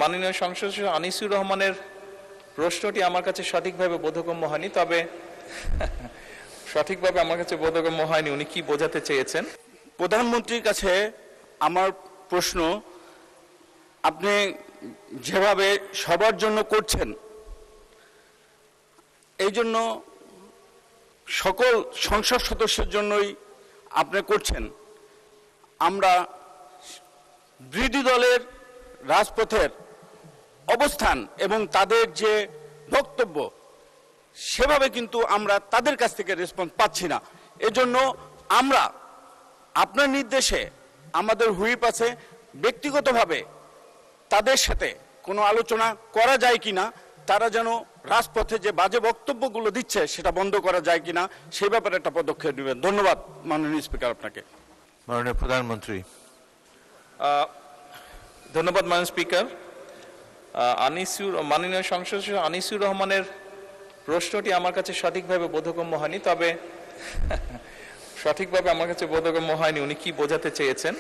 মাননীয় সংসদ সদস্য আনিসুর রহমানের প্রশ্নটি আমার কাছে সঠিকভাবে বোধগম্য হয়নি, তবে সঠিকভাবে আমার কাছে বোধগম্য হয়নি উনি কি বোঝাতে চেয়েছেন। প্রধানমন্ত্রীর কাছে আমার প্রশ্ন, আপনি যেভাবে সবার জন্য করছেন, এই জন্য সকল সংসদ সদস্যের জন্যই আপনি করছেন। আমরা বিরোধী দলের রাজপথের অবস্থান এবং তাদের যে বক্তব্য, সেভাবে কিন্তু আমরা তাদের কাছ থেকে রেসপন্স পাচ্ছি না। এজন্য আমরা আপনার নির্দেশে আমাদের হুইপ আছে, ব্যক্তিগতভাবে তাদের সাথে কোনো আলোচনা করা যায় কিনা, তারা যেন রাজপথে যে বাজে বক্তব্যগুলো দিচ্ছে সেটা বন্ধ করা যায় কিনা, সেই ব্যাপারে একটা পদক্ষেপ নেবেন। ধন্যবাদ মাননীয় স্পিকার আপনাকে। মাননীয় প্রধানমন্ত্রী। ধন্যবাদ মাননীয় স্পিকার। মাননীয় সংসদ সদস্য আনিসুর রহমানের প্রশ্নটি আমার কাছে সঠিকভাবে বোধগম্য হয়নি, তবে সঠিকভাবে আমার কাছে বোধগম্য হয়নি উনি কি বোঝাতে চেয়েছেন।